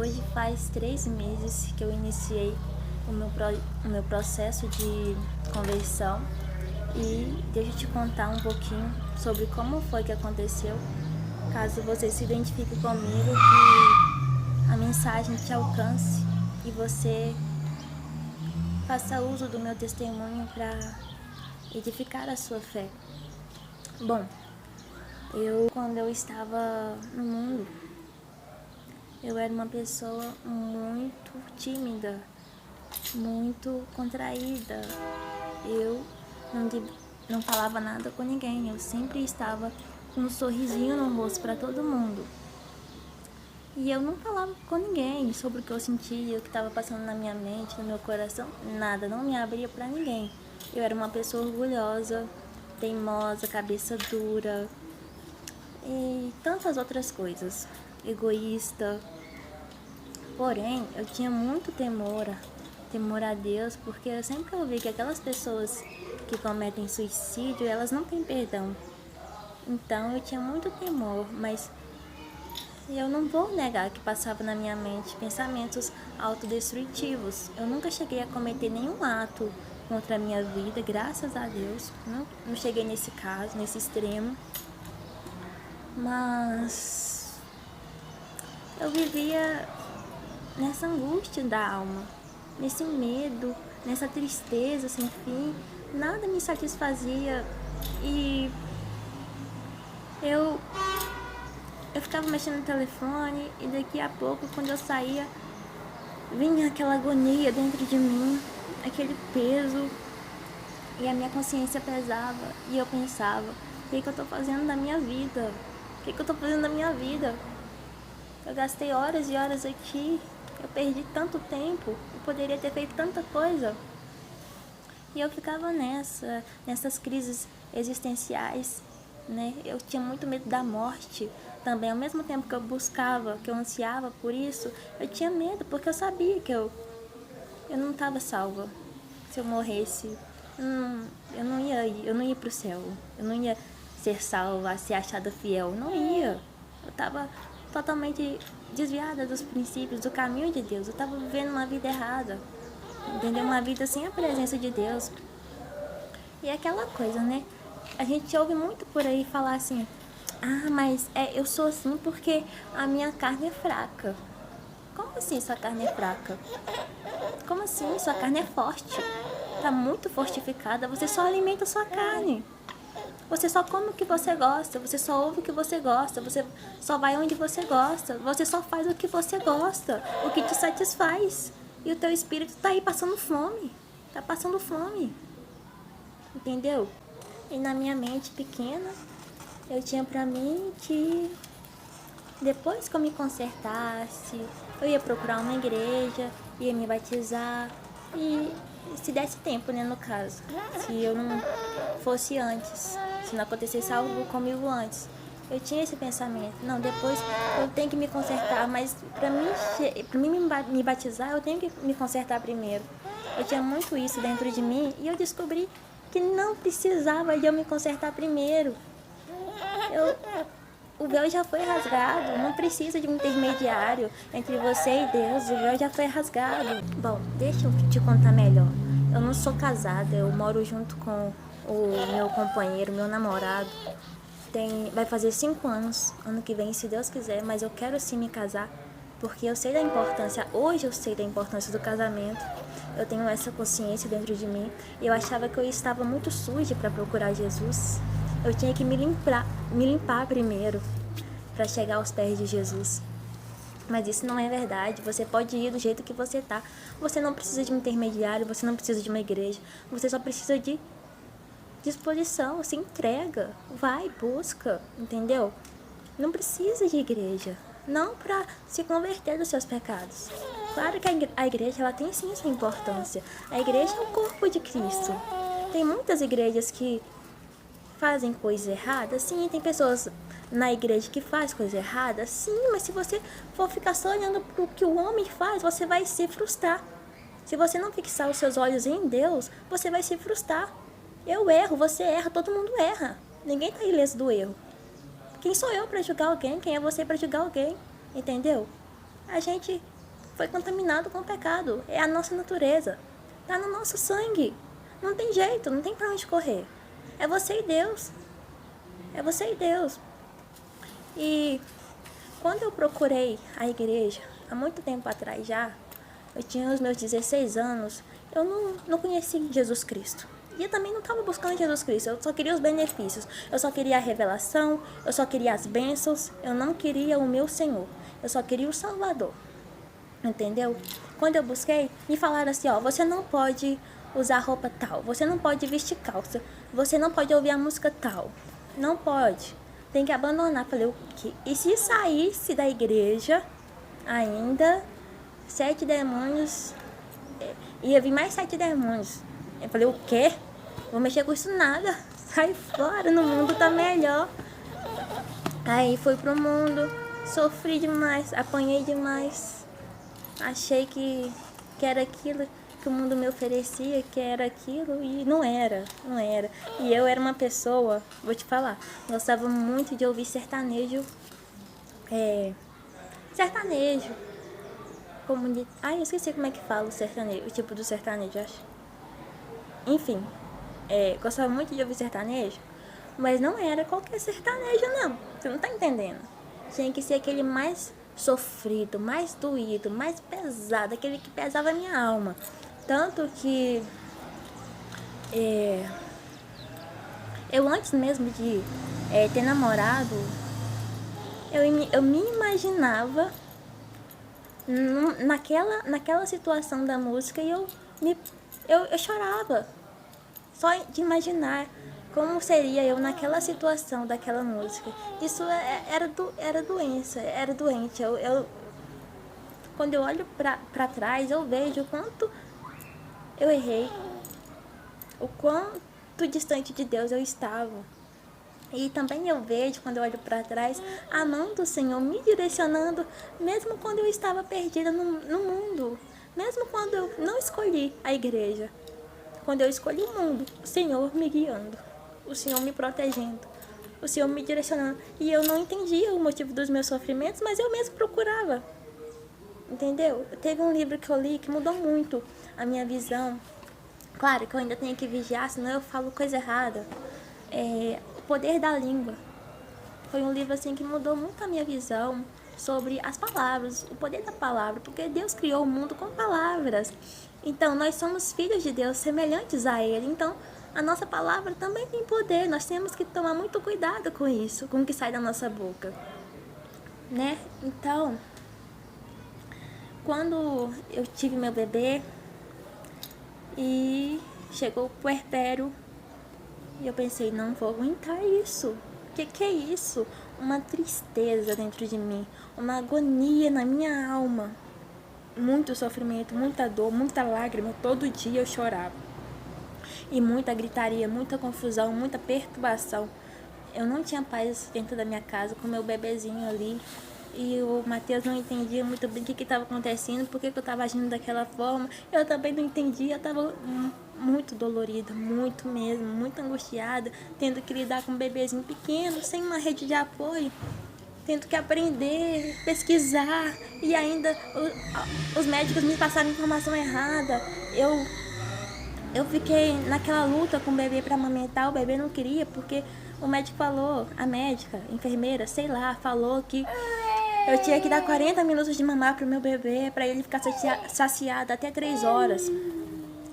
Hoje faz 3 meses que eu iniciei o meu processo de conversão e deixa eu te contar um pouquinho sobre como foi que aconteceu, caso você se identifique comigo, que a mensagem te alcance e você faça uso do meu testemunho para edificar a sua fé. Bom, quando eu estava no mundo, eu era uma pessoa muito tímida, muito contraída. Eu não falava nada com ninguém, eu sempre estava com um sorrisinho no rosto para todo mundo. E eu não falava com ninguém sobre o que eu sentia, o que estava passando na minha mente, no meu coração, nada, não me abria para ninguém. Eu era uma pessoa orgulhosa, teimosa, cabeça dura e tantas outras coisas, egoísta. Porém, eu tinha muito temor a Deus, porque eu sempre ouvi que aquelas pessoas que cometem suicídio, elas não têm perdão. Então eu tinha muito temor, mas eu não vou negar que passava na minha mente pensamentos autodestrutivos. Eu nunca cheguei a cometer nenhum ato contra a minha vida, graças a Deus. Não cheguei nesse caso, nesse extremo. Mas eu vivia nessa angústia da alma, nesse medo, nessa tristeza sem fim. Nada me satisfazia e eu ficava mexendo no telefone e daqui a pouco, quando eu saía, vinha aquela agonia dentro de mim, aquele peso, e a minha consciência pesava e eu pensava: o que eu tô fazendo da minha vida? O que eu tô fazendo da minha vida? Eu gastei horas e horas aqui, eu perdi tanto tempo, eu poderia ter feito tanta coisa. E eu ficava nessas crises existenciais, né? Eu tinha muito medo da morte também. Ao mesmo tempo que eu buscava, que eu ansiava por isso, eu tinha medo, porque eu sabia que eu não estava salva. Se eu morresse, eu não ia pro céu. Eu não ia ser salva, ser achada fiel. Não ia. Eu estava totalmente desviada dos princípios, do caminho de Deus. Eu estava vivendo uma vida errada, entendeu? Uma vida sem a presença de Deus. E é aquela coisa, né? A gente ouve muito por aí falar assim: mas eu sou assim porque a minha carne é fraca. Como assim sua carne é fraca? Como assim? Sua carne é forte. Tá muito fortificada. Você só alimenta a sua carne. Você só come o que você gosta. Você só ouve o que você gosta. Você só vai onde você gosta. Você só faz o que você gosta. O que te satisfaz. E o teu espírito tá aí passando fome. Tá passando fome. Entendeu? E na minha mente pequena, eu tinha pra mim que depois que eu me consertasse, eu ia procurar uma igreja, ia me batizar e se desse tempo, né, no caso. Se eu não fosse antes, se não acontecesse algo comigo antes. Eu tinha esse pensamento: não, depois eu tenho que me consertar, mas pra mim me batizar, eu tenho que me consertar primeiro. Eu tinha muito isso dentro de mim e eu descobri que não precisava de eu me consertar primeiro. O véu já foi rasgado, não precisa de um intermediário entre você e Deus, o véu já foi rasgado. Bom, deixa eu te contar melhor. Eu não sou casada, eu moro junto com o meu companheiro, meu namorado. Vai fazer 5 anos, ano que vem, se Deus quiser, mas eu quero sim me casar, porque eu sei da importância, hoje eu sei da importância do casamento. Eu tenho essa consciência dentro de mim. Eu achava que eu estava muito suja para procurar Jesus. Eu tinha que me limpar primeiro para chegar aos pés de Jesus. Mas isso não é verdade. Você pode ir do jeito que você tá. Você não precisa de um intermediário, você não precisa de uma igreja. Você só precisa de disposição, se entrega, vai, busca, entendeu? Não precisa de igreja, não para se converter dos seus pecados. Claro que a igreja, ela tem sim sua importância. A igreja é o corpo de Cristo. Tem muitas igrejas que fazem coisas erradas, sim, tem pessoas na igreja que faz coisa errada, sim, mas se você for ficar só olhando para o que o homem faz, você vai se frustrar. Se você não fixar os seus olhos em Deus, você vai se frustrar. Eu erro, você erra, todo mundo erra. Ninguém tá ileso do erro. Quem sou eu para julgar alguém? Quem é você para julgar alguém? Entendeu? A gente foi contaminado com o pecado. É a nossa natureza. Tá no nosso sangue. Não tem jeito, não tem pra onde correr. É você e Deus. É você e Deus. E quando eu procurei a igreja, há muito tempo atrás já, eu tinha os meus 16 anos, eu não conheci Jesus Cristo. E eu também não estava buscando Jesus Cristo, eu só queria os benefícios, eu só queria a revelação, eu só queria as bênçãos, eu não queria o meu Senhor, eu só queria o Salvador. Entendeu? Quando eu busquei, me falaram assim, ó, você não pode usar roupa tal, você não pode vestir calça, você não pode ouvir a música tal, não pode, tem que abandonar. Falei, o quê? E se saísse da igreja, ainda 7 demônios, ia vir mais 7 demônios. Eu falei, o quê? Vou mexer com isso nada, sai fora, no mundo tá melhor. Aí fui pro mundo, sofri demais, apanhei demais. Achei que era aquilo que o mundo me oferecia, que era aquilo, e não era. E eu era uma pessoa, vou te falar, gostava muito de ouvir sertanejo, eu esqueci como é que fala o sertanejo, o tipo do sertanejo, acho. Enfim, gostava muito de ouvir sertanejo, mas não era qualquer sertanejo, não. Você não tá entendendo. Tinha que ser aquele mais sofrido, mais doído, mais pesado, aquele que pesava a minha alma. Tanto que eu antes mesmo de ter namorado, eu me imaginava naquela situação da música e eu chorava. Só de imaginar como seria eu naquela situação daquela música. Isso era doença, era doente. Quando eu olho pra trás, eu vejo o quanto eu errei, o quanto distante de Deus eu estava. E também eu vejo, quando eu olho para trás, a mão do Senhor me direcionando, mesmo quando eu estava perdida no mundo, mesmo quando eu não escolhi a igreja, quando eu escolhi o mundo, o Senhor me guiando, o Senhor me protegendo, o Senhor me direcionando. E eu não entendia o motivo dos meus sofrimentos, mas eu mesmo procurava. Entendeu? Teve um livro que eu li que mudou muito a minha visão. Claro que eu ainda tenho que vigiar, senão eu falo coisa errada. O Poder da Língua. Foi um livro assim que mudou muito a minha visão sobre as palavras, o poder da palavra, porque Deus criou o mundo com palavras. Então, nós somos filhos de Deus, semelhantes a Ele. Então, a nossa palavra também tem poder. Nós temos que tomar muito cuidado com isso, com o que sai da nossa boca, né? Então, quando eu tive meu bebê e chegou o puerpério, eu pensei, não vou aguentar isso. O que é isso? Uma tristeza dentro de mim, uma agonia na minha alma. Muito sofrimento, muita dor, muita lágrima. Todo dia eu chorava. E muita gritaria, muita confusão, muita perturbação. Eu não tinha paz dentro da minha casa com meu bebezinho ali. E o Matheus não entendia muito bem o que estava acontecendo, por que eu estava agindo daquela forma. Eu também não entendia, eu estava muito dolorida, muito mesmo, muito angustiada, tendo que lidar com um bebezinho pequeno, sem uma rede de apoio, tendo que aprender, pesquisar, e ainda os médicos me passaram informação errada. Eu fiquei naquela luta com o bebê para amamentar, o bebê não queria, porque o médico falou, a médica, enfermeira, sei lá, falou que eu tinha que dar 40 minutos de mamar pro meu bebê, para ele ficar saciado até 3 horas.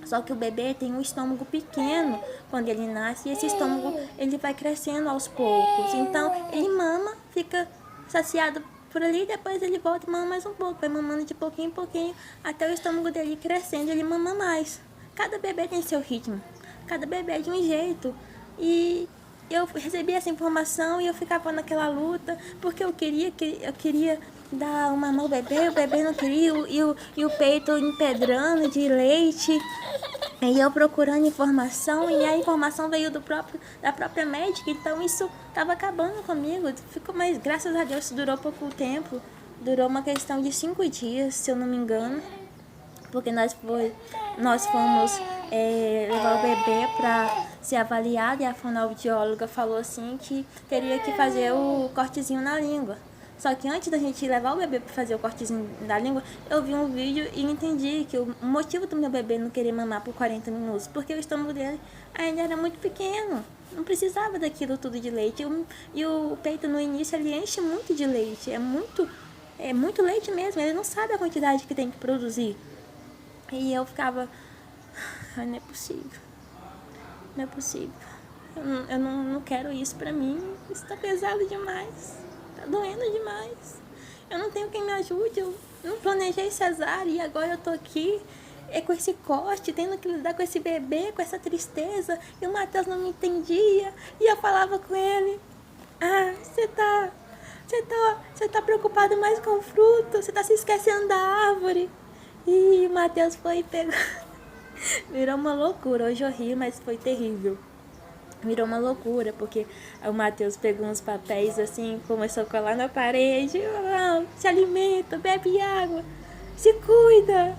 Só que o bebê tem um estômago pequeno quando ele nasce, e esse estômago ele vai crescendo aos poucos. Então ele mama, fica saciado por ali, depois ele volta e mama mais um pouco, vai mamando de pouquinho em pouquinho, até o estômago dele crescendo, ele mama mais. Cada bebê tem seu ritmo, cada bebê é de um jeito. E eu recebi essa informação e eu ficava naquela luta, porque eu queria dar uma mão ao bebê, o bebê não queria, e o peito empedrando de leite. E eu procurando informação, e a informação veio da própria médica, então isso estava acabando comigo. Mas graças a Deus durou pouco tempo, durou uma questão de 5 dias, se eu não me engano, porque nós fomos levar o bebê para ser avaliado, e a fonoaudióloga falou assim que teria que fazer o cortezinho na língua. Só que antes da gente levar o bebê pra fazer o cortezinho da língua, eu vi um vídeo e entendi que o motivo do meu bebê não querer mamar por 40 minutos, porque o estômago dele ainda era muito pequeno. Não precisava daquilo tudo de leite. E o peito no início ele enche muito de leite. É muito leite mesmo. Ele não sabe a quantidade que tem que produzir. E eu ficava, ai, não é possível. Não é possível. Eu não quero isso pra mim. Isso tá pesado demais. Tá doendo demais. Eu não tenho quem me ajude. Eu não planejei cesárea e agora eu tô aqui com esse corte, tendo que lidar com esse bebê, com essa tristeza. E o Matheus não me entendia. E eu falava com ele: ah, você tá preocupado mais com o fruto. Você tá se esquecendo da árvore. E o Matheus foi e pegou. Virou uma loucura. Hoje eu ri, mas foi terrível. Virou uma loucura, porque o Matheus pegou uns papéis assim, começou a colar na parede. Oh, se alimenta, bebe água, se cuida.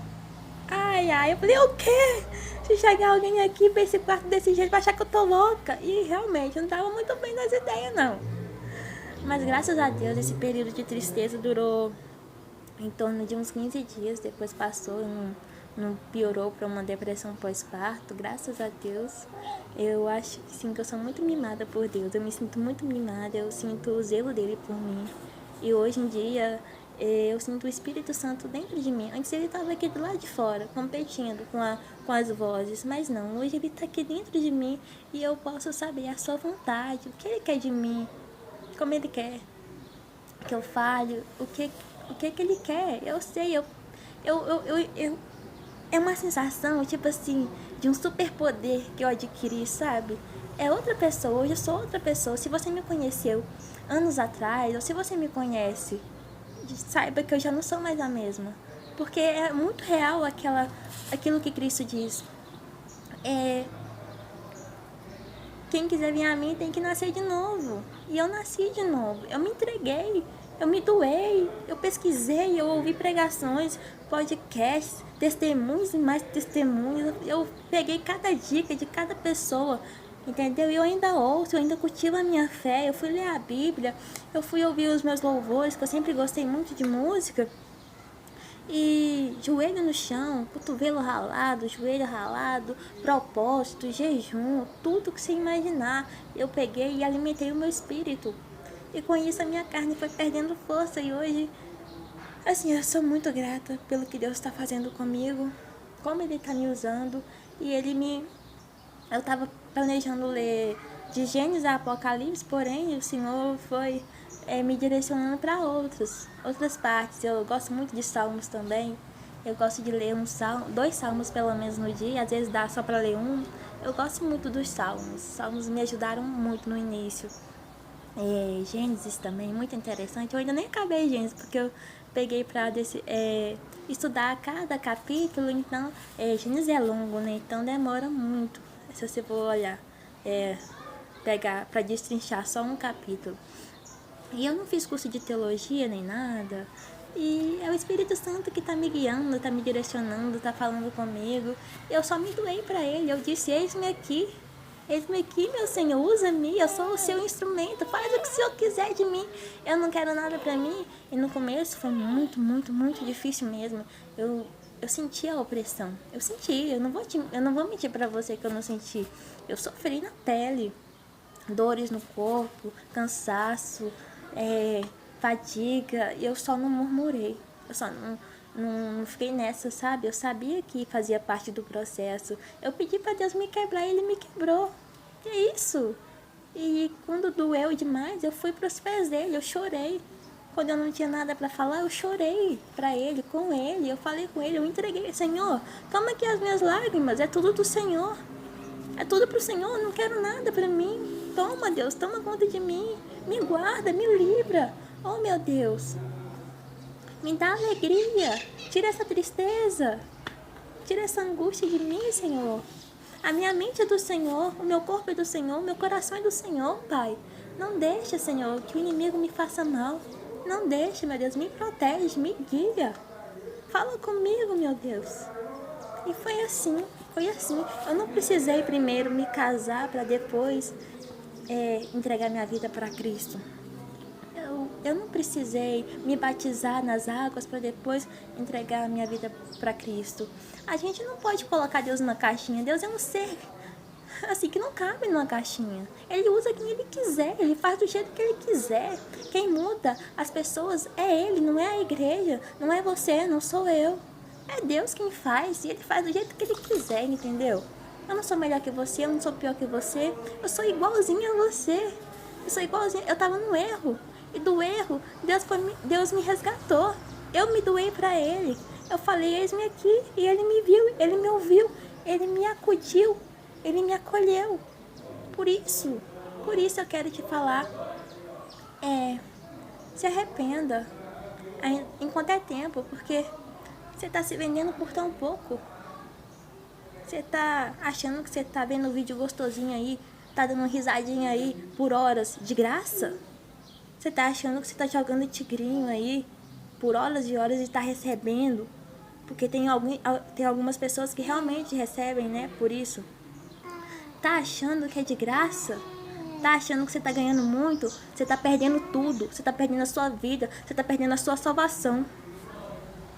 Ai, ai, eu falei, o quê? Se chegar alguém aqui pra esse quarto desse jeito, vai achar que eu tô louca. E realmente, eu não tava muito bem nas ideias, não. Mas graças a Deus, esse período de tristeza durou em torno de uns 15 dias. Depois passou, não piorou para uma depressão pós-parto, graças a Deus. Eu acho que sim, que eu sou muito mimada por Deus, eu me sinto muito mimada, eu sinto o zelo dele por mim. E hoje em dia eu sinto o Espírito Santo dentro de mim. Antes ele estava aqui do lado de fora, competindo com as vozes, mas não, hoje ele está aqui dentro de mim e eu posso saber a sua vontade, o que ele quer de mim, como ele quer que eu fale, o que ele quer. Eu sei, é uma sensação, tipo assim, de um superpoder que eu adquiri, sabe? É outra pessoa, hoje eu sou outra pessoa. Se você me conheceu anos atrás, ou se você me conhece, saiba que eu já não sou mais a mesma. Porque é muito real aquilo que Cristo diz. Quem quiser vir a mim tem que nascer de novo. E eu nasci de novo. Eu me entreguei. Eu me doei. Eu pesquisei. Eu ouvi pregações, podcasts, testemunhos e mais testemunhos. Eu peguei cada dica de cada pessoa. Entendeu? E eu ainda ouço, eu ainda cultivo a minha fé. Eu fui ler a Bíblia. Eu fui ouvir os meus louvores, que eu sempre gostei muito de música. E joelho no chão, cotovelo ralado, joelho ralado, propósito, jejum, tudo que você imaginar. Eu peguei e alimentei o meu espírito. E com isso a minha carne foi perdendo força. E hoje, assim, eu sou muito grata pelo que Deus está fazendo comigo, como Ele está me usando. E eu estava planejando ler de Gênesis a Apocalipse, porém o Senhor foi me direcionando para outras partes. Eu gosto muito de salmos também. Eu gosto de ler dois salmos pelo menos no dia. Às vezes dá só para ler um. Eu gosto muito dos salmos. Salmos me ajudaram muito no início. Gênesis também, muito interessante. Eu ainda nem acabei Gênesis, porque eu peguei para estudar cada capítulo. Então, Gênesis é longo, né? Então demora muito. Se você for olhar, pegar para destrinchar só um capítulo. E eu não fiz curso de teologia nem nada. E é o Espírito Santo que está me guiando, está me direcionando, está falando comigo. Eu só me doei para Ele. Eu disse, eis-me aqui, meu Senhor, usa-me, eu sou o seu instrumento, faz o que o Senhor quiser de mim. Eu não quero nada para mim. E no começo foi muito, muito, muito difícil mesmo. Eu senti a opressão. Eu senti, eu não vou mentir para você que eu não senti. Eu sofri na pele, dores no corpo, cansaço, fadiga, e eu só não murmurei, eu só não fiquei nessa, sabe? Eu sabia que fazia parte do processo. Eu pedi para Deus me quebrar e Ele me quebrou. Que é isso? E quando doeu demais, eu fui para os pés dele, eu chorei. Quando eu não tinha nada para falar, eu chorei para Ele, com Ele, eu falei com Ele, eu entreguei. Senhor, toma aqui as minhas lágrimas, é tudo do Senhor. É tudo pro Senhor, eu não quero nada para mim. Toma, Deus, toma conta de mim. Me guarda, me livra. Oh, meu Deus. Me dá alegria. Tira essa tristeza. Tira essa angústia de mim, Senhor. A minha mente é do Senhor, o meu corpo é do Senhor, o meu coração é do Senhor, Pai. Não deixa, Senhor, que o inimigo me faça mal. Não deixa, meu Deus, me protege, me guia. Fala comigo, meu Deus. E foi assim. Eu não precisei primeiro me casar para depois entregar minha vida para Cristo. Eu não precisei me batizar nas águas para depois entregar a minha vida para Cristo. A gente não pode colocar Deus numa caixinha. Deus é um ser assim que não cabe numa caixinha. Ele usa quem ele quiser, ele faz do jeito que ele quiser. Quem muda as pessoas é ele, não é a igreja, não é você, não sou eu. É Deus quem faz e ele faz do jeito que ele quiser, entendeu? Eu não sou melhor que você, eu não sou pior que você, eu sou igualzinha a você. Eu sou igualzinha, eu tava no erro. E do erro, Deus me resgatou. Eu me doei para ele. Eu falei, eis-me aqui. E ele me viu, ele me ouviu, ele me acudiu, ele me acolheu. Por isso eu quero te falar, se arrependa enquanto é tempo, porque você está se vendendo por tão pouco. Você está achando que você está vendo um vídeo gostosinho aí, tá dando uma risadinha aí por horas de graça? Você tá achando que você tá jogando tigrinho aí por horas e horas e tá recebendo? Porque tem algumas pessoas que realmente recebem, né? Por isso. Tá achando que é de graça? Tá achando que você tá ganhando muito? Você tá perdendo tudo. Você tá perdendo a sua vida. Você tá perdendo a sua salvação.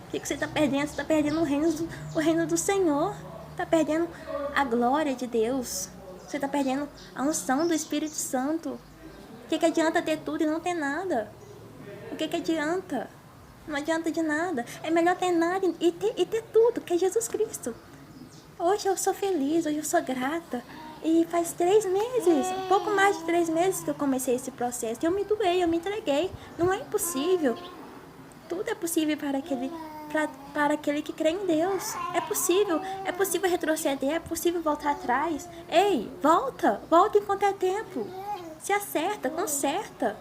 O que você tá perdendo? Você tá perdendo o reino do Senhor. Tá perdendo a glória de Deus. Você tá perdendo a unção do Espírito Santo. O que adianta ter tudo e não ter nada? O que adianta? Não adianta de nada. É melhor ter nada e ter tudo, que é Jesus Cristo. Hoje eu sou feliz, hoje eu sou grata. E faz 3 meses, um pouco mais de 3 meses que eu comecei esse processo. E eu me doei, eu me entreguei. Não é impossível. Tudo é possível para aquele que crê em Deus. É possível retroceder, é possível voltar atrás. Ei, volta enquanto é tempo. Se acerta, conserta.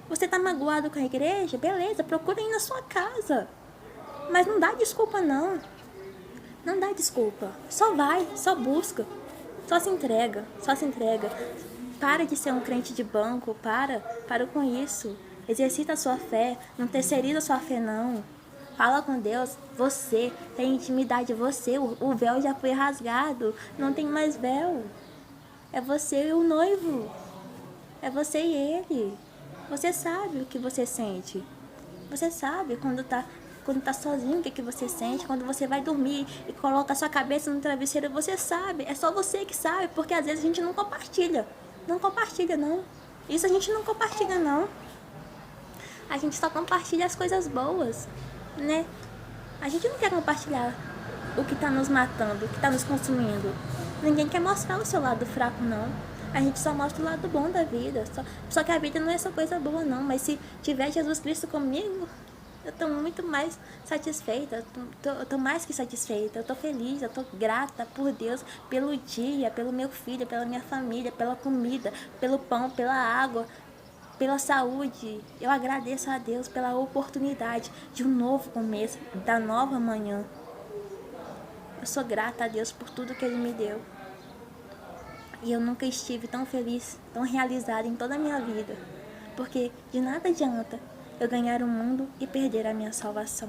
Você tá magoado com a igreja? Beleza, procura ir na sua casa. Mas não dá desculpa, não. Não dá desculpa. Só vai, só busca. Só se entrega. Para de ser um crente de banco, para com isso. Exercita a sua fé, não terceiriza a sua fé, não. Fala com Deus, você tem intimidade, o véu já foi rasgado, não tem mais véu. É você e o noivo. É você e ele. Você sabe o que você sente. Você sabe quando tá sozinho o que você sente. Quando você vai dormir e coloca a sua cabeça no travesseiro, você sabe. É só você que sabe, porque às vezes a gente não compartilha. Não compartilha, não. Isso a gente não compartilha, não. A gente só compartilha as coisas boas, né? A gente não quer compartilhar o que tá nos matando, o que tá nos consumindo. Ninguém quer mostrar o seu lado fraco, não. A gente só mostra o lado bom da vida. Só que a vida não é só coisa boa, não. Mas se tiver Jesus Cristo comigo, eu tô muito mais satisfeita. Eu tô mais que satisfeita. Eu tô feliz, eu tô grata por Deus, pelo dia, pelo meu filho, pela minha família, pela comida, pelo pão, pela água, pela saúde. Eu agradeço a Deus pela oportunidade de um novo começo, da nova manhã. Eu sou grata a Deus por tudo que Ele me deu. E eu nunca estive tão feliz, tão realizada em toda a minha vida. Porque de nada adianta eu ganhar o mundo e perder a minha salvação.